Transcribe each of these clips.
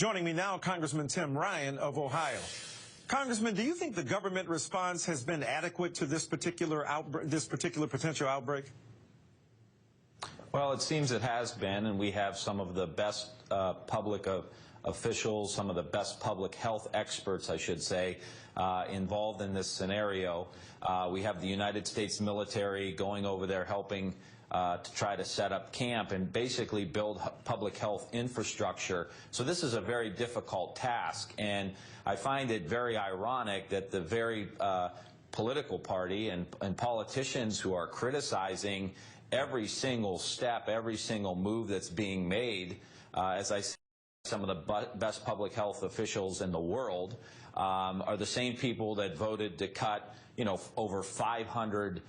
Joining me now, Congressman Tim Ryan of Ohio. Congressman, do you think the government response has been adequate to this particular potential outbreak? Well, it seems it has been, and we have some of the best public officials, some of the best public health experts, I should say, involved in this scenario. We have the United States military going over there helping to try to set up camp and basically build public health infrastructure. So this is a very difficult task, and I find it very ironic that the very political party and politicians who are criticizing every single step, every single move that's being made, as I said, some of the best public health officials in the world, are the same people that voted to cut, over $500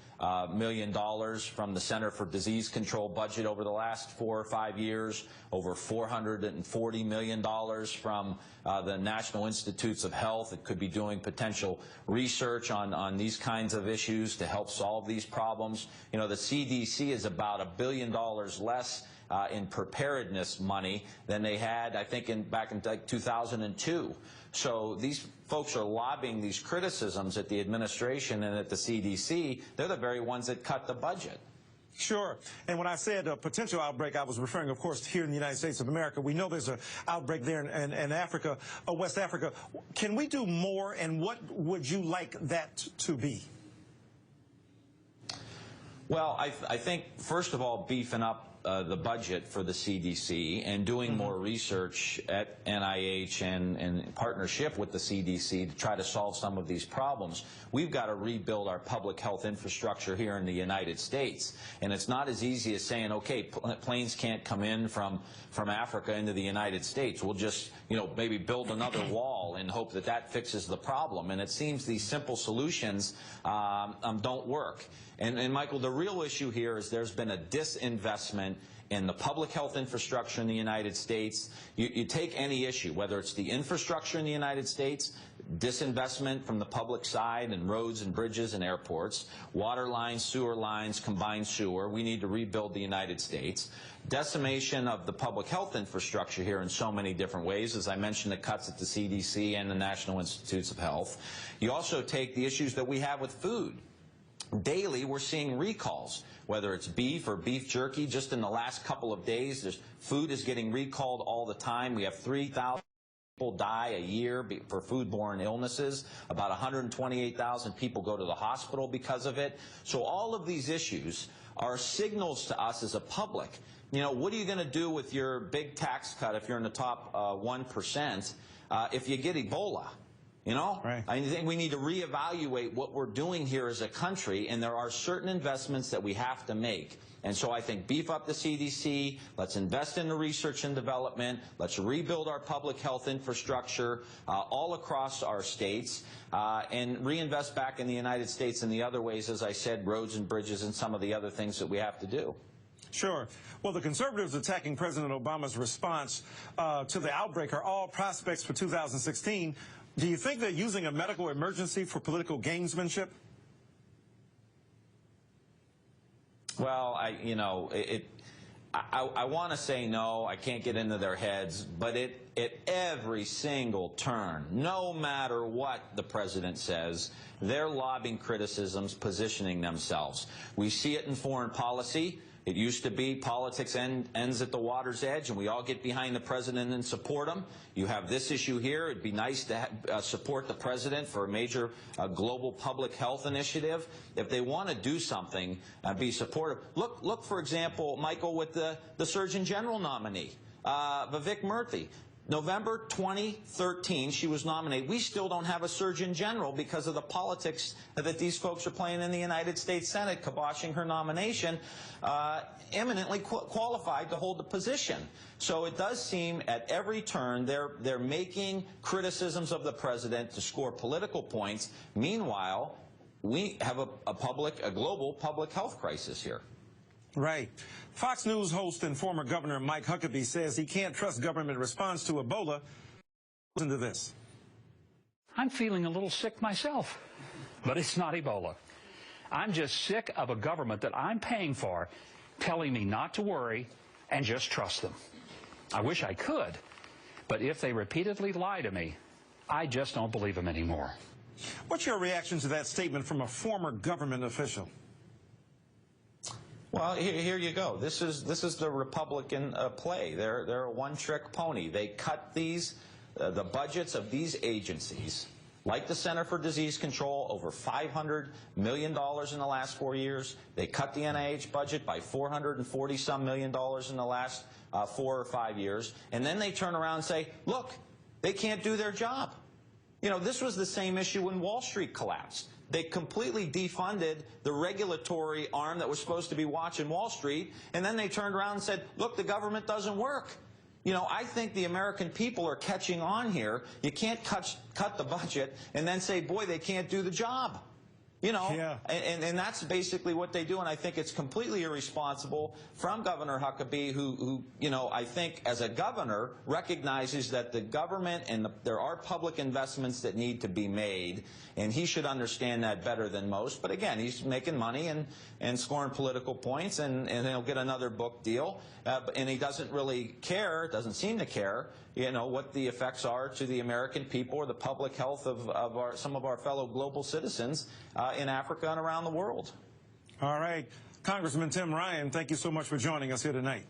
million from the Center for Disease Control budget over the last 4 or 5 years, over $440 million from the National Institutes of Health. It could be doing potential research on these kinds of issues to help solve these problems. The CDC is about $1 billion less in preparedness money than they had, I think, back in 2002. So these folks are lobbying these criticisms at the administration and at the CDC. They're the very ones that cut the budget. Sure. And when I said a potential outbreak, I was referring, of course, here in the United States of America. We know there's an outbreak there in Africa, West Africa. Can we do more, and what would you like that to be? Well, I think, first of all, beefing up the budget for the CDC and doing more research at NIH and in partnership with the CDC to try to solve some of these problems. We've got to rebuild our public health infrastructure here in the United States. And it's not as easy as saying, okay, planes can't come in from Africa into the United States. We'll just, maybe build another wall and hope that that fixes the problem. And it seems these simple solutions don't work. And Michael, the real issue here is there's been a disinvestment in the public health infrastructure in the United States. You take any issue, whether it's the infrastructure in the United States, disinvestment from the public side in roads and bridges and airports, water lines, sewer lines, combined sewer. We need to rebuild the United States. Decimation of the public health infrastructure here in so many different ways. As I mentioned, the cuts at the CDC and the National Institutes of Health. You also take the issues that we have with food. Daily, we're seeing recalls, whether it's beef or beef jerky. Just in the last couple of days, food is getting recalled all the time. We have 3,000 people die a year for foodborne illnesses. About 128,000 people go to the hospital because of it. So all of these issues are signals to us as a public. What are you going to do with your big tax cut if you're in the top 1% if you get Ebola? Right. I think we need to reevaluate what we're doing here as a country, and there are certain investments that we have to make. And so I think beef up the CDC, let's invest in the research and development, let's rebuild our public health infrastructure all across our states, and reinvest back in the United States in the other ways, as I said, roads and bridges and some of the other things that we have to do. Sure. Well, the conservatives attacking President Obama's response to the outbreak are all prospects for 2016. Do you think they're using a medical emergency for political gamesmanship? Well, I want to say no. I can't get into their heads, but at every single turn, no matter what the president says, they're lobbing criticisms, positioning themselves. We see it in foreign policy. It used to be politics ends at the water's edge, and we all get behind the president and support him. You have this issue here. It'd be nice to support the president for a major global public health initiative. If they want to do something, be supportive. Look, for example, Michael, with the Surgeon General nominee, Vivek Murthy. November 2013, she was nominated. We still don't have a Surgeon General because of the politics that these folks are playing in the United States Senate, kiboshing her nomination, eminently qualified to hold the position. So it does seem at every turn they're making criticisms of the president to score political points. Meanwhile, we have a global public health crisis here. Right. Fox News host and former Governor Mike Huckabee says he can't trust government response to Ebola. Listen to this. I'm feeling a little sick myself, but it's not Ebola. I'm just sick of a government that I'm paying for telling me not to worry and just trust them. I wish I could, But if they repeatedly lie to me, I just don't believe them anymore. What's your reaction to that statement from a former government official? Well, here you go. This is the Republican play. They're a one-trick pony. They cut these the budgets of these agencies, like the Center for Disease Control, over $500 million in the last 4 years. They cut the NIH budget by $440-some million in the last 4 or 5 years. And then they turn around and say, look, they can't do their job. You know, this was the same issue when Wall Street collapsed. They completely defunded the regulatory arm that was supposed to be watching Wall Street, and then they turned around and said, look, the government doesn't work. You know, I think the American people are catching on here. You can't cut the budget and then say, boy, they can't do the job. You know, yeah. and that's basically what they do, and I think it's completely irresponsible from Governor Huckabee, who you know, I think as a governor recognizes that the government and there are public investments that need to be made, and he should understand that better than most. But again, he's making money and scoring political points, and he'll get another book deal, and he doesn't really care, doesn't seem to care, you know, what the effects are to the American people or the public health of some of our fellow global citizens in Africa and around the world. All right. Congressman Tim Ryan, thank you so much for joining us here tonight.